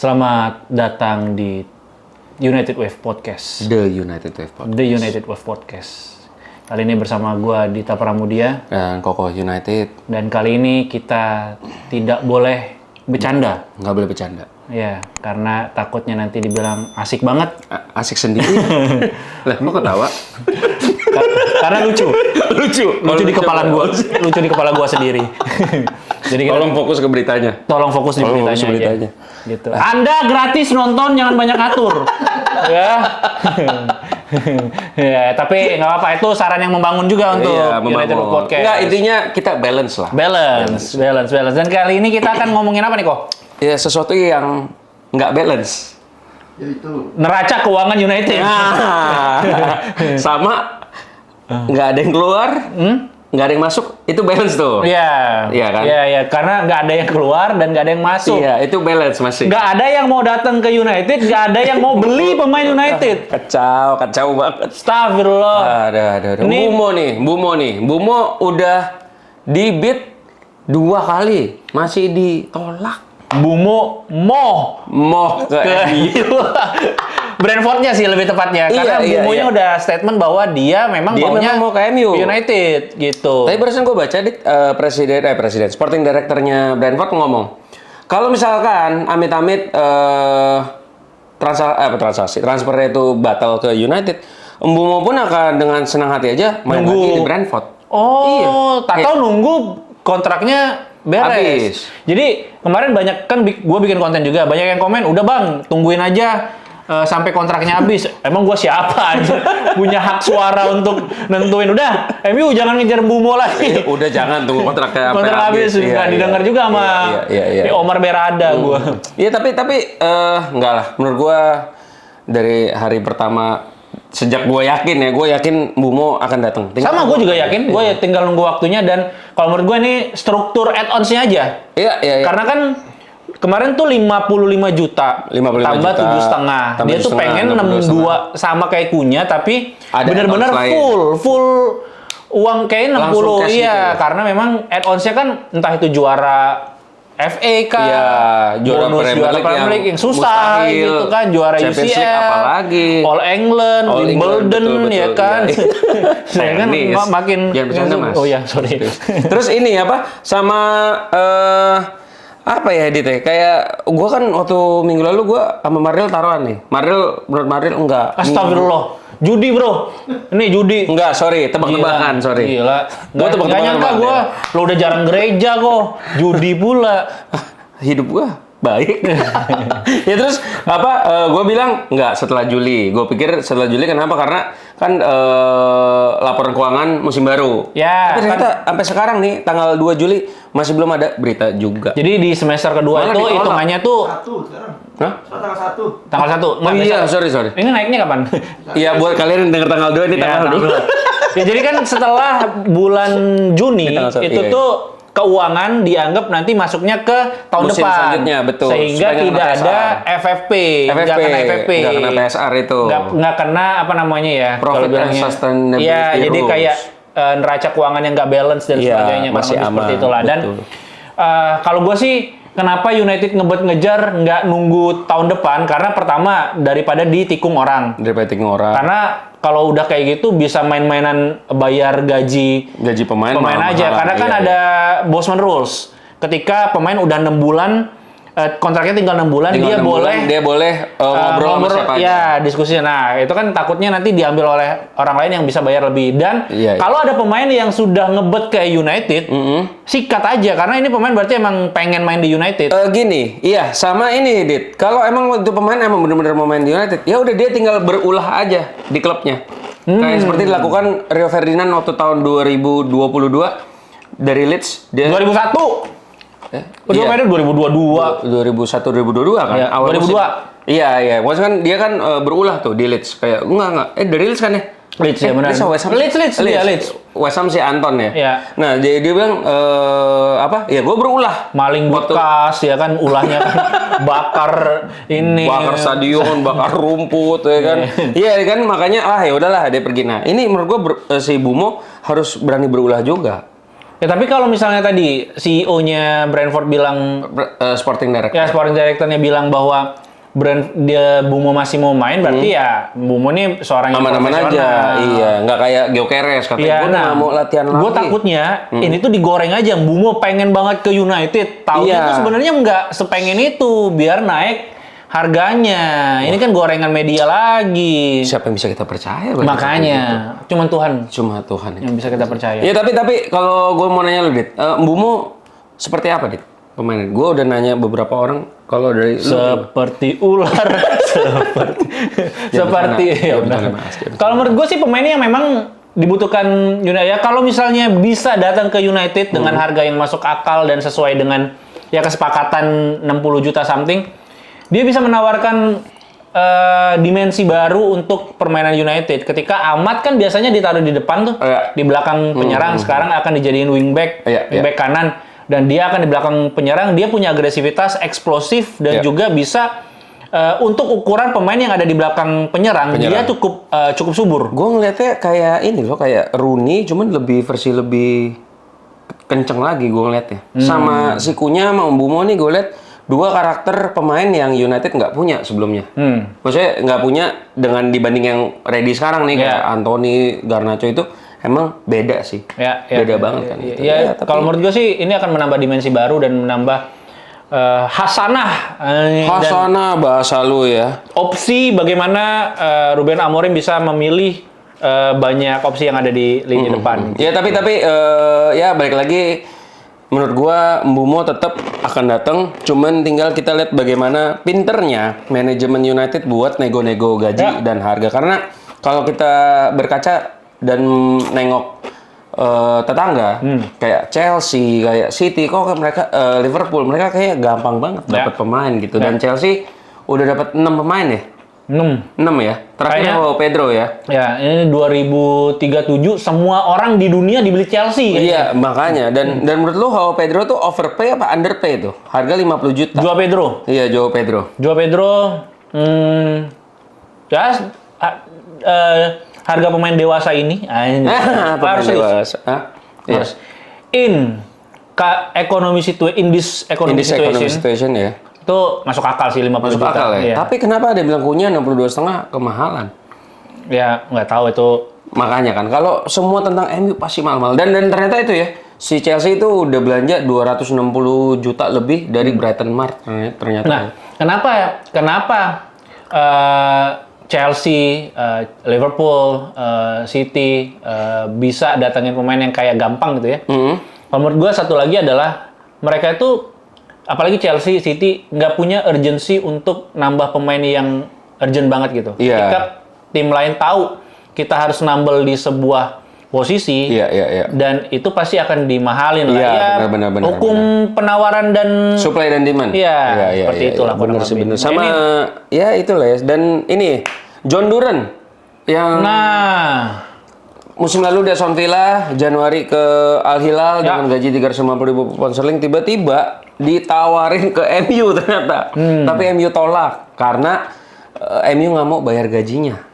Selamat datang di United Wave Podcast. The United Wave Podcast. The United Wave Podcast. Kali ini bersama gua Dita Pramudia Dan Koko United. dan kali ini kita tidak boleh bercanda. Nggak boleh bercanda. Ya, karena takutnya nanti dibilang asik banget. Asik sendiri. Lah, kok ketawa? Karena lucu. Lucu Di kepala gua. Lucu di kepala gua sendiri. Jadi kita Tolong fokus ke beritanya. tolong fokus di Tolong fokus beritanya beritanya. aja. Gitu. Anda gratis nonton, jangan banyak atur. Ya. Ya, tapi nggak apa-apa, itu saran yang membangun juga untuk United membangun. Podcast. Nggak, intinya kita balance lah. Balance. Dan kali ini kita akan ngomongin apa nih, kok? Ya, sesuatu yang nggak balance. Neraca keuangan United. Nah, sama nggak ada yang keluar, nggak ada yang masuk, itu balance tuh. Iya. Iya kan? Iya, karena nggak ada yang keluar dan nggak ada yang masuk. Iya, itu balance masih. Nggak ada yang mau datang ke United, nggak ada yang mau beli pemain United. Kacau banget. Astagfirullah. Ada. Ini- Bumo nih. Bumo udah dibid 2 kali, masih ditolak. Bumo mau Mau ke ke MU. Brentfordnya sih lebih tepatnya, karena Iya, Bumonya iya. udah statement bahwa dia memang Dia maunya memang mau ke MU. United gitu. Tapi barusan gue baca presiden sporting directornya Brentford ngomong, kalau misalkan amit-amit transfernya itu batal ke United, Mbumo pun akan dengan senang hati aja main Nunggu. lagi di Brentford. Oh, Iya. tak tahu nunggu kontraknya beres. Habis. Jadi kemarin banyak kan gue bikin konten juga, banyak yang komen, udah bang tungguin aja sampai kontraknya habis. Emang gue siapa aja punya hak suara untuk nentuin. Udah, MU jangan ngejar Bumo lagi. Udah jangan tunggu kontraknya sampai Kontrak habis, Iya, nggak iya. didengar juga sama Iya. Omar Berada gue. Iya, tapi enggak lah. Menurut gua dari hari pertama sejak gua yakin Bumo akan datang. Sama gue juga yakin, gue tinggal nunggu waktunya. Dan kalau menurut gue ini struktur add-ons-nya aja. Iya. Karena kan kemarin tuh 55 juta, 55 tambah juta, 7,5. tambah Dia tuh 7,5, pengen 62 sama kayak Kunya, tapi Ada benar-benar add-ons lain. full uang kayak 60. Langsung cash Iya, gitu ya? karena memang add-ons-nya kan entah itu juara FA kah, Iya, juara Premier League yang susah mustahil. gitu kan, juara Championship UCL, apalagi. All England, All England, Wimbledon, betul, ya kan. iya. Saya kan Tenis. makin Jangan bercanda, Mas. Oh ya, sorry. Terus ini apa? Sama apa ya, Dit? Kayak gua kan waktu minggu lalu gua sama Maril taruhan nih. Menurut Maril enggak. Astagfirullah. Judi, bro. Ini judi. Enggak, sorry, tebak-tebakan, sorry. Gila. Gua tebak-tebakan nyangka banget gue. ya. Lo udah jarang gereja kok. Judi pula. Hidup gua baik. Ya terus apa? Gue bilang enggak setelah Juli. Gue pikir setelah Juli kenapa? Karena kan laporan keuangan musim baru. Ya, Tapi ternyata sampai sekarang nih tanggal 2 Juli masih belum ada berita juga. Jadi di semester kedua Malah itu ditolak. hitungannya tuh Satu sekarang. Hah? Tanggal 1. tanggal 1. Oh iya, sorry. Ini naiknya kapan? Iya, buat kalian yang denger tanggal 2 ini Ya, tanggal 2. Ya, jadi kan setelah bulan Juni Ini tanggal 1, itu iya. tuh keuangan dianggap nanti masuknya ke tahun Musim depan. selanjutnya, betul. Sehingga Supaya tidak nggak kena ada FFP, nggak kena FFP. nggak kena PSR itu. Nggak kena apa namanya ya? Profit kalau and bilangnya. sustainability Iya, jadi rules. kayak neraca keuangan yang nggak balance dan Iya, sebagainya, kurang masih lebih aman, seperti itulah. Dan betul. kalau gue sih kenapa United ngejar nggak nunggu tahun depan? Karena pertama daripada ditikung orang. Daripada tinggal orang. Karena kalau udah kayak gitu bisa main-mainan bayar gaji Gaji pemain aja. mahal-mahalan, Karena kan iya, ada Bosman Rules. Ketika pemain udah 6 bulan, kontraknya tinggal 6 bulan, Tinggal 6 bulan, dia boleh ngobrol sama siapa aja. ya, diskusinya. Nah, itu kan takutnya nanti diambil oleh orang lain yang bisa bayar lebih. Dan Iya. kalau ada pemain yang sudah ngebet ke United, sikat aja. Karena ini pemain berarti emang pengen main di United. Gini, iya sama ini, Dit. Kalau emang itu pemain emang bener-bener mau main di United, ya udah dia tinggal berulah aja di klubnya. Kayak seperti dilakukan Rio Ferdinand waktu tahun 2022 dari Leeds. Dia 2001! Udah iya. main 2022. 2001-2022 kan? Iya, Awal 2002. musim. Iya. Maksudnya kan dia kan berulah tuh di Leeds. Kayak enggak. Dari Leeds kan ya? Leeds ya benar. Leeds sama West Ham. Leeds. Iya, Leeds. West Ham si Anton ya. Iya. Nah, dia bilang apa? Ya gue berulah. Maling Waktu- bekas ya kan, ulahnya kan bakar ini. bakar stadion, bakar rumput ya kan. Iya kan, makanya ya udahlah dia pergi. Nah, ini menurut gua si Bumo harus berani berulah juga. Ya tapi kalau misalnya tadi CEO-nya Brentford bilang, Sporting Director. ya sporting director-nya bilang bahwa dia Bumo masih mau main, berarti ya Bumo ini seorang yang Aman-aman aja, profesional. iya. Nggak kayak Gyökeres, katanya Iya, gue nggak mau latihan lagi. gue takutnya ini tuh digoreng aja. Bumo pengen banget ke United, tahu Iya. itu sebenarnya nggak sepengen itu, biar naik harganya. Ini kan gorengan media lagi. Siapa yang bisa kita percaya? Bang? Makanya, cuman Tuhan Cuma Tuhan ya. yang bisa kita percaya. Ya tapi kalau gue mau nanya lu, Dit, Mbumo seperti apa, Dit? Pemain. Gue udah nanya beberapa orang kalau dari lu. Seperti ular, seperti ya udah. Kalau menurut gue sih pemainnya yang memang dibutuhkan United. Ya kalau misalnya bisa datang ke United dengan harga yang masuk akal dan sesuai dengan ya kesepakatan 60 juta something, dia bisa menawarkan dimensi baru untuk permainan United. Ketika Ahmad kan biasanya ditaruh di depan tuh, di belakang penyerang, sekarang akan dijadiin wingback, wingback kanan, dan dia akan di belakang penyerang. Dia punya agresivitas, eksplosif, dan juga bisa untuk ukuran pemain yang ada di belakang penyerang. Dia cukup subur. Gue ngeliatnya kayak ini loh, kayak Rooney, cuman versi lebih kenceng lagi gue ngeliatnya. Sama Sikunya sama Mbumo nih gue liat dua karakter pemain yang United nggak punya sebelumnya. Maksudnya nggak punya dengan dibanding yang ready sekarang nih, kayak Anthony, Garnacho itu emang beda sih. Beda banget kan. Tapi kalau menurut gue sih ini akan menambah dimensi baru dan menambah hasanah. Hasanah bahasa lu ya. Opsi bagaimana Ruben Amorim bisa memilih banyak opsi yang ada di lini depan. Ya tapi ya balik lagi, menurut gua Mbumo tetap akan datang, cuman tinggal kita lihat bagaimana pinternya manajemen United buat nego-nego gaji dan harga. Karena kalau kita berkaca dan nengok tetangga kayak Chelsea, kayak City, kok mereka Liverpool, mereka kayak gampang banget dapat pemain gitu. Dan Chelsea udah dapat 6 pemain ya. 6 ya. Terakhir Pedro ya. Ya, ini 2037 semua orang di dunia dibeli Chelsea. Iya, makanya. Dan menurut lu Joao Pedro tuh overpay apa underpay tuh? Harga 50 juta. Joao Pedro. Iya, Joao Pedro. Joao Pedro ya harga pemain dewasa ini Pemain dewasa. Harus in this economic situation ya. itu masuk akal sih 50 Masuk juta. akal ya. Iya. Tapi kenapa dia bilang punya 62,5 kemahalan? Ya nggak tahu itu. Makanya kan kalau semua tentang MU pasti mahal-mahal. Dan ternyata itu ya, si Chelsea itu udah belanja 260 juta lebih dari Brighton Mart ternyata. Nah, kenapa Chelsea, Liverpool, City bisa datangin pemain yang kayak gampang gitu ya? Kalau menurut gue satu lagi adalah mereka itu, apalagi Chelsea, City, nggak punya urgensi untuk nambah pemain yang urgent banget gitu. Ketika tim lain tahu kita harus nambel di sebuah posisi, dan itu pasti akan dimahalin lah. Ya, benar. hukum penawaran dan supply dan demand. Iya, seperti itulah. Benar sih, benar. Sama ya itulah ya. Dan ini John Duran yang musim lalu di Aston Villa, Januari ke Al Hilal dengan gaji 350.000 pound sterling, tiba-tiba ditawarin ke MU ternyata. Tapi MU tolak karena MU nggak mau bayar gajinya.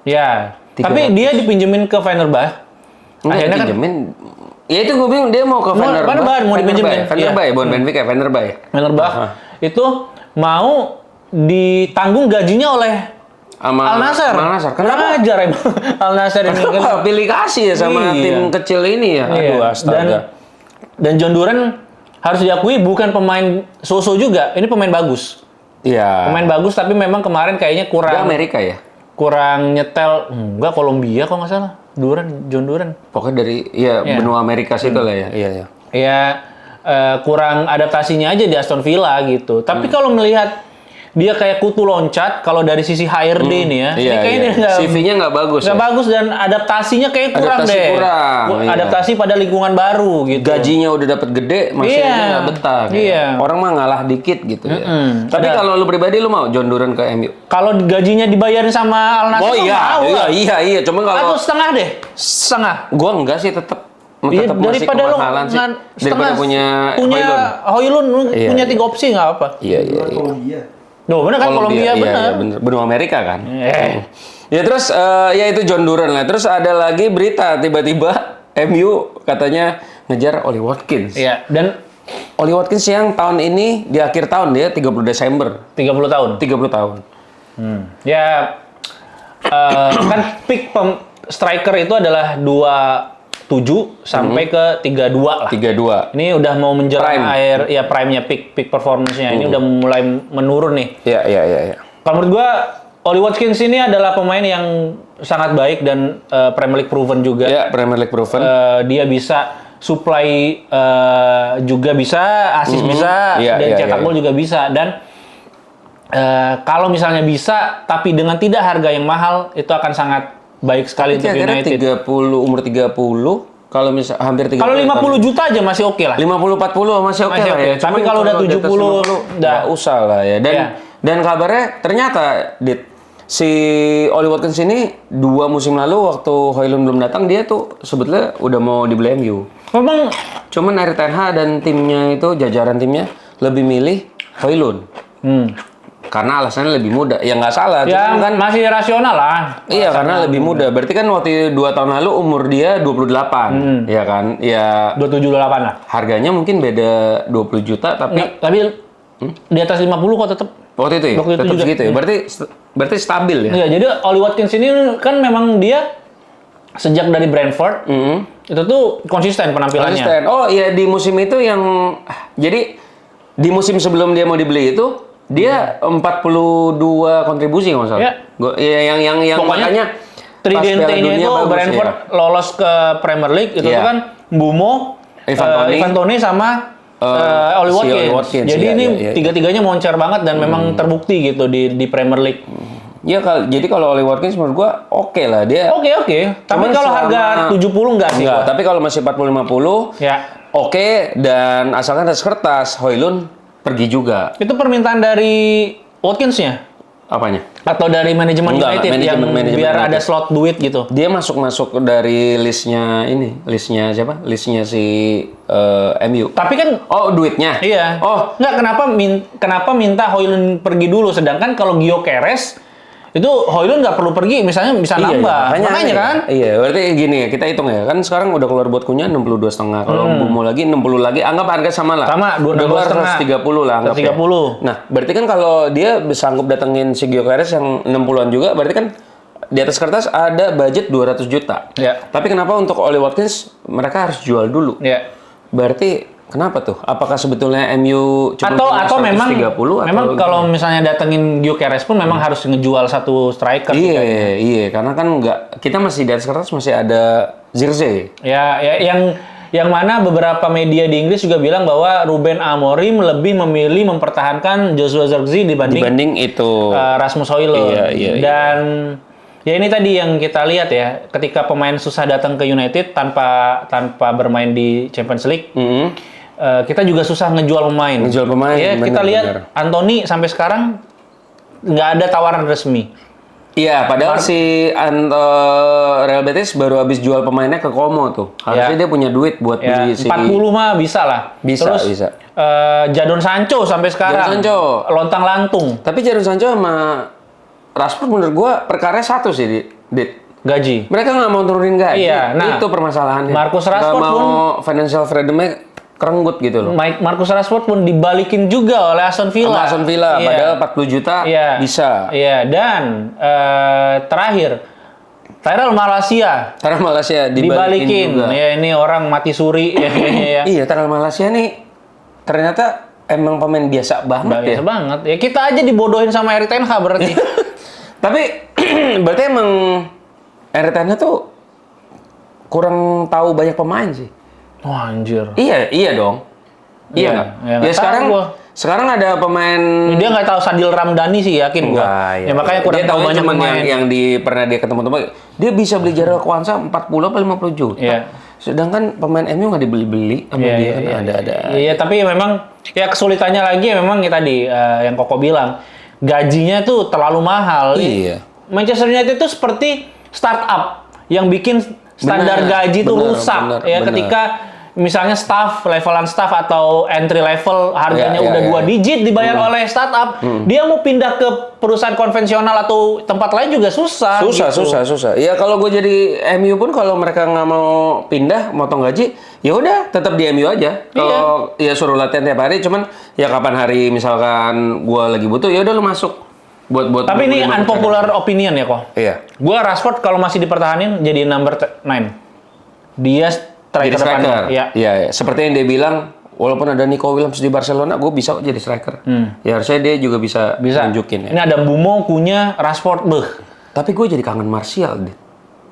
Ya, tapi dia dipinjemin ke Fenerbahce. Akhirnya pinjemin. Ya itu gue bingung, dia mau ke Fenerbahce. Mau dipinjemin. Fenerbahce, bukan Benfica, Fenerbahce. Fenerbahce itu mau ditanggung gajinya oleh Al Nassr. Kenapa ajar emang Al Nassr ini? Kenapa pilih kasih ya sama tim kecil ini ya? Aduh, astaga. Dan John Duran harus diakui bukan pemain so-so juga. Ini pemain bagus. Iya. Pemain bagus, tapi memang kemarin kayaknya kurang. Dia Amerika ya? Kurang nyetel. Enggak, Kolombia kok nggak salah. John Duran. Pokoknya dari benua Amerika situ lah ya. Iya. Ya, kurang adaptasinya aja di Aston Villa gitu. Tapi kalau melihat dia kayak kutu loncat kalau dari sisi HRD ini ya. Iya, ini kayaknya CV-nya nggak bagus. Nggak bagus dan adaptasinya kayak kurang adaptasi pada lingkungan baru gitu. Gajinya udah dapat gede, masih nggak betah. Orang mah ngalah dikit gitu ya. Tapi kalau lu pribadi lu mau John Duran ke MU? Kalau gajinya dibayarin sama Al Nassr, iya. Cuma kalau atau setengah deh, setengah. Gua enggak sih, tetap masih daripada kemahalan sih. Daripada punya Hoylund punya 3 opsi nggak apa. Iya. Duh, bener kan Kolombia bener. Benua Amerika kan. Ya terus ya itu John Duran lah. Terus ada lagi berita tiba-tiba MU katanya ngejar Oli Watkins. Iya, dan Oli Watkins yang tahun ini di akhir tahun dia 30 Desember. 30 tahun. 30 tahun. Ya kan peak striker itu adalah 27 sampai ke 32 lah. 32. Ini udah mau menjelang Prime. prime-nya peak performance-nya. Ini udah mulai menurun nih. Iya. Kalau menurut gua Oli Watkins ini adalah pemain yang sangat baik dan Premier League proven juga. Ya, Premier League proven. Dia bisa supply juga bisa, assist bisa, Iya, dan iya, cetak iya. gol juga bisa. Dan kalau misalnya bisa, tapi dengan tidak harga yang mahal, itu akan sangat baik sekali untuk Kira-kira United. 30 umur 30 kalau misal hampir 30. Kalau 50 juta aja masih oke lah. 50-40 masih oke Masih lah oke. ya. Tapi Cuman kalau udah di atas 70, 50, dah. nggak usah lah ya. Dan Iya. dan kabarnya ternyata si Oli Watkins ini 2 musim lalu waktu Højlund belum datang dia tuh sebetulnya udah mau dibeli MU. Memang Cuman Erik ten Hag dan timnya itu jajaran timnya lebih milih Højlund. Karena alasannya lebih muda. Ya nggak salah. ya Cuman kan masih rasional lah. iya karena lebih muda. Berarti kan waktu 2 tahun lalu umur dia 28. Ya kan? Ya 27-28 lah. harganya mungkin beda 20 juta tapi Nggak, tapi di atas 50 kok tetap. waktu itu ya? Waktu itu Tetap juga. segitu ya? Berarti stabil ya? Ya, jadi Oli Watkins ini kan memang dia sejak dari Brentford itu tuh konsisten penampilannya. Konsisten. Oh iya di musim itu yang jadi di musim sebelum dia mau dibeli itu dia 42 kontribusi kalau nggak salah. Ya. Yang Pokoknya makanya pas Piala Tridentenya Dunia itu bagus, Brentford ya. lolos ke Premier League itu Iya. tuh kan Mbumo, Ivan Toney, sama Oli si Watkins. Oli Watkins, Jadi iya, ini iya. tiga-tiganya moncer banget dan memang terbukti gitu di Premier League. Ya jadi kalau Oli Watkins menurut gua oke lah dia. Oke. Tapi Cuman kalau harga selama- 70 enggak sih. Enggak, tapi kalau masih 40-50 Ya. oke dan asalkan atas kertas Højlund pergi juga. Itu permintaan dari Watkins-nya Apanya? atau dari manajemen Enggak, United yang manajemen biar United. ada slot duit gitu. Dia masuk dari listnya siapa? Listnya si MU. Tapi kan Oh, duitnya. iya. Oh, Nggak, kenapa minta Højlund pergi dulu, sedangkan kalau Gyökeres itu Højlund nggak perlu pergi, misalnya bisa nambah. Makanya kan. Iya, berarti gini ya, kita hitung ya. Kan sekarang udah keluar buat Cunha 62,5. Kalau Mbumo lagi 60 lagi, anggap harga sama lah. Sama, udah keluar 12,5. 130 lah anggap 130. ya. Nah, berarti kan kalau dia sanggup datengin si Gyökeres yang 60-an juga, berarti kan di atas kertas ada budget 200 juta. Ya. Tapi kenapa untuk Oli Watkins mereka harus jual dulu? Ya. Berarti kenapa tuh? Apakah sebetulnya MU cuma punya Atau memang 130 memang kalau misalnya datengin Gyökeres pun memang harus ngejual satu striker. Iya, karena kan kita masih di atas kertas masih ada Zirkzee. Ya, yang mana beberapa media di Inggris juga bilang bahwa Ruben Amorim lebih memilih mempertahankan Joshua Zirkzee Dibanding itu. Rasmus Højlund. Iya. Dan ya ini tadi yang kita lihat ya, ketika pemain susah datang ke United tanpa bermain di Champions League, kita juga susah ngejual pemain. Ngejual pemain, Ya, kita lihat Anthony sampai sekarang nggak ada tawaran resmi. Iya, padahal si Real Betis baru habis jual pemainnya ke Como tuh. Harusnya dia punya duit buat Ya, beli si 40 mah bisa lah. Bisa, Terus, bisa. Jadon Sancho sampai sekarang. Jadon Sancho. Lontang-lantung. Tapi Jadon Sancho sama Rashford menurut gua perkaranya satu sih, Dit. Gaji. Mereka nggak mau turunin gaji. Iya, nah, itu permasalahannya. Marcus Nggak Rashford mau pun- financial freedom-nya kerenggut gitu loh. Marcus Rashford pun dibalikin juga oleh Aston Villa. Sama Aston Villa, Iya. padahal 40 juta Iya. bisa. Iya, dan terakhir Tyrell Malacia Karena Malaysia dibalikin juga. Ya, ini orang mati suri ya kayaknya ya. Iya, Tyrell Malaysia nih ternyata emang pemain biasa banget ya. Biasa banget. Ya kita aja dibodohin sama Erik ten Hag berarti. Tapi berarti emang Erik ten Hag tuh kurang tahu banyak pemain sih. Wah, anjir. Iya dong. Iya Iya, nggak? ya nggak sekarang tahu gua. sekarang ada pemain Dia nggak tahu Sadil Ramdhani sih, yakin gua. Ya makanya kurang dia tahu tahu banyak cuman pemain. yang pernah dia ketemu teman. Dia bisa beli Jarel Kwanza 40 apa 50 juta. Iya. Sedangkan pemain MU nggak dibeli-beli sama dia kan ada. Iya, tapi memang ya kesulitannya lagi ya memang ya tadi yang Koko bilang gajinya tuh terlalu mahal. Iya. Manchester United itu seperti startup yang bikin standar Benar, gaji tuh benar, rusak benar, ya benar. ketika misalnya levelan staff atau entry level harganya Ya, udah ya, 2 digit dibayar oleh startup, dia mau pindah ke perusahaan konvensional atau tempat lain juga susah. Susah. Ya kalau gue jadi MU pun kalau mereka nggak mau pindah, motong gaji, ya udah tetap di MU aja. Kalau ya suruh latihan tiap hari, cuman ya kapan hari misalkan gue lagi butuh, ya udah lu masuk. Buat. Tapi ini unpopular opinion ya kok. Iya. Gua Rashford kalau masih dipertahanin jadi number 9. Dia Jadi striker striker. depannya. Iya. Iya. Seperti yang dia bilang, walaupun ada Nico Williams di Barcelona, gue bisa kok jadi striker. Ya harusnya dia juga bisa nunjukin ya. Ini ada Mbumo, Kunya, Rashford, Tapi gue jadi kangen Martial, Dit.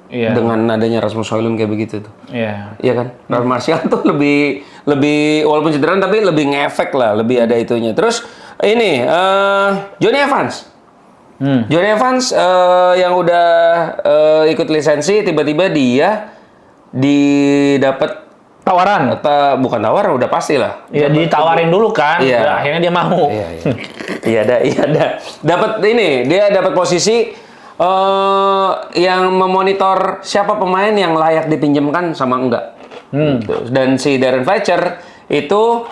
Iya. Dengan adanya Rasmus Højlund kayak begitu tuh. Iya. Iya kan? Martial tuh lebih walaupun cederaan tapi lebih ngefek lah, lebih ada itunya. Terus ini Johnny Evans. Johnny Evans yang udah ikut lisensi, tiba-tiba dia didapat Tawaran. bukan tawaran, udah pasti lah. Iya, ditawarin dulu kan. Iya. Udah, akhirnya dia mau. Iya ada. Dapat ini, dia dapat posisi yang memonitor siapa pemain yang layak dipinjamkan sama enggak. Gitu. Dan si Darren Fletcher itu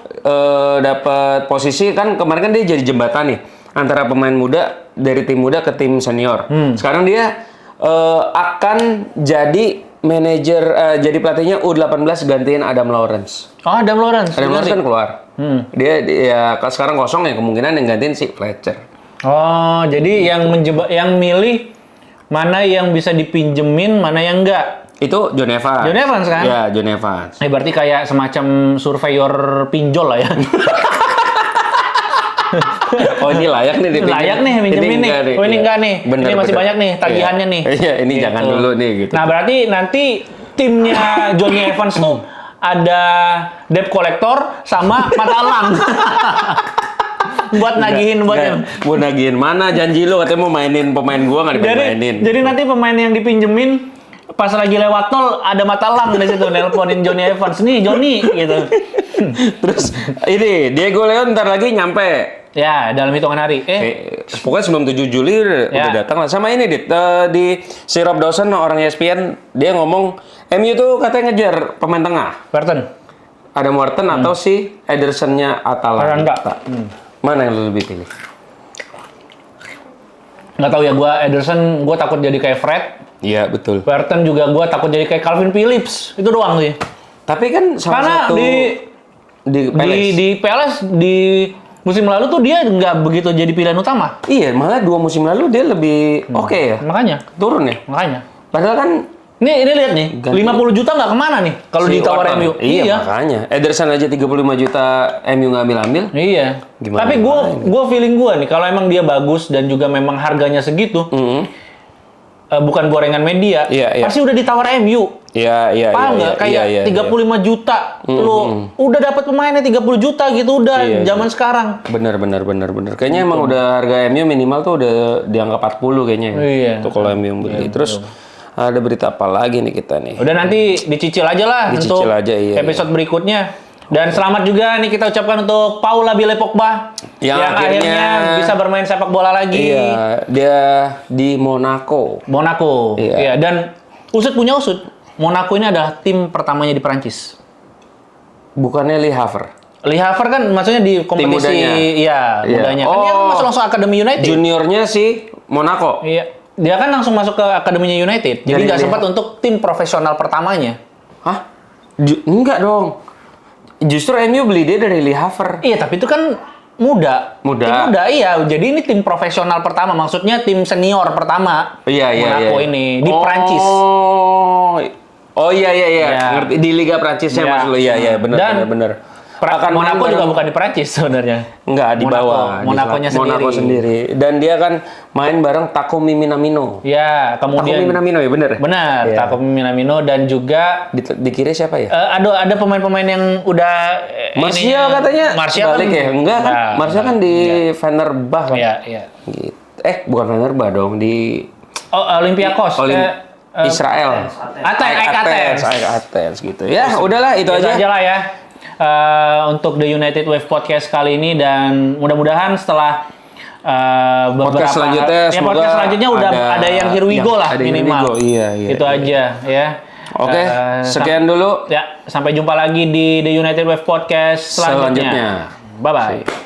dapat posisi kan kemarin kan dia jadi jembatan nih antara pemain muda dari tim muda ke tim senior. Sekarang dia akan jadi manajer, jadi pelatihnya U18 gantiin Adam Lawrence. Oh, Adam Lawrence. Adam Lawrence kan keluar. Dia ya sekarang kosong ya, kemungkinan yang gantiin si Fletcher. Oh, jadi yang milih mana yang bisa dipinjemin, mana yang enggak. Itu John Evans. John Evans kan? Ya, John Evans. Berarti kayak semacam surveyor pinjol lah ya. Oh ini layak nih dipinjam. Layak nih minjemin nih. Oh ini enggak nih. Bener, ini masih bener. banyak nih tagihannya nih. Iya, ini Gitu. jangan dulu nih gitu. Nah, berarti nanti timnya Johnny Evans tuh ada debt collector sama mata elang. buat nagihin buat nagihin mana janji lu katanya mau mainin pemain gua nggak dimainin. Jadi nanti pemain yang dipinjemin pas lagi lewat tol ada mata elang di situ nelponin Johnny Evans nih Johnny gitu. Terus ini Diego Leon ntar lagi nyampe. Ya, dalam hitungan hari. Pokoknya sebelum 7 Juli udah datang lah. Sama ini Dit, di si Rob Dawson orang ESPN dia ngomong MU tuh katanya ngejar pemain tengah. Burton. Ada Morton atau si Ederson-nya Atalanta. Mana yang lu lebih pilih? Nggak tahu ya, Ederson gue takut jadi kayak Fred. Iya, betul. Burton juga gue takut jadi kayak Calvin Phillips. Itu doang sih. Tapi kan salah satu di Palace di musim lalu tuh dia nggak begitu jadi pilihan utama. Iya, malah 2 musim lalu dia lebih oke ya. Makanya. Turun ya? Makanya. Padahal kan ini lihat nih, 50 juta nggak kemana nih kalau ditawar MU. Iya, makanya. Ederson aja 35 juta MU nggak ambil. Iya. Gimana Tapi gue feeling gue nih, kalau emang dia bagus dan juga memang harganya segitu, bukan gorengan media, pasti udah ditawar MU. Iya. Paham nggak? Kayak 35 juta, lo udah dapat pemainnya 30 juta gitu udah zaman sekarang. Bener. Kayaknya emang udah harga MU minimal tuh udah di angka 40 kayaknya. Iya. Tuh kalau MU beli. Terus ada berita apa lagi nih kita nih? Udah nanti dicicil aja lah untuk episode berikutnya. Dan selamat juga nih kita ucapkan untuk Paula Bile Pogba yang akhirnya bisa bermain sepak bola lagi. Iya, dia di Monaco. Iya. Dan punya usut. Monaco ini adalah tim pertamanya di Perancis. Bukannya Le Havre. Le Havre kan maksudnya di kompetisi mudanya. Kan dia kan masuk langsung Akademi United. Juniornya si Monaco. Iya. Dia kan langsung masuk ke Akademinya United. Jadi nggak sempat untuk tim profesional pertamanya. Hah? Enggak dong. Justru MU beli dia dari Le Havre. Iya, tapi itu kan muda. Tim muda, iya. Jadi ini tim profesional pertama. Maksudnya tim senior pertama. Monaco ini. Di Prancis. Oh iya. Ngerti di Liga Prancisnya maksud lu. Iya, benar. Monaco juga bukan di Prancis sebenarnya. Enggak, di bawah. Monaco sendiri. Dan dia kan main bareng Takumi Minamino. Ya, kemudian Takumi Minamino ya, benar. Benar, Takumi Minamino dan juga di kiri siapa ya? Ada pemain-pemain yang udah Martial katanya. Martial balik kan, ya? Enggak kan? Martial kan di Fenerbahce kan? Iya. Gitu. Bukan Fenerbahce dong, di Olympiakos. Israel. Athens gitu. Ya, udahlah itu aja. Lah ya. Untuk The United Wave Podcast kali ini dan mudah-mudahan setelah beberapa podcast selanjutnya udah ada yang here we go lah minimal. Iya. Itu aja ya. Oke, sekian dulu. Ya, sampai jumpa lagi di The United Wave Podcast selanjutnya. Bye-bye.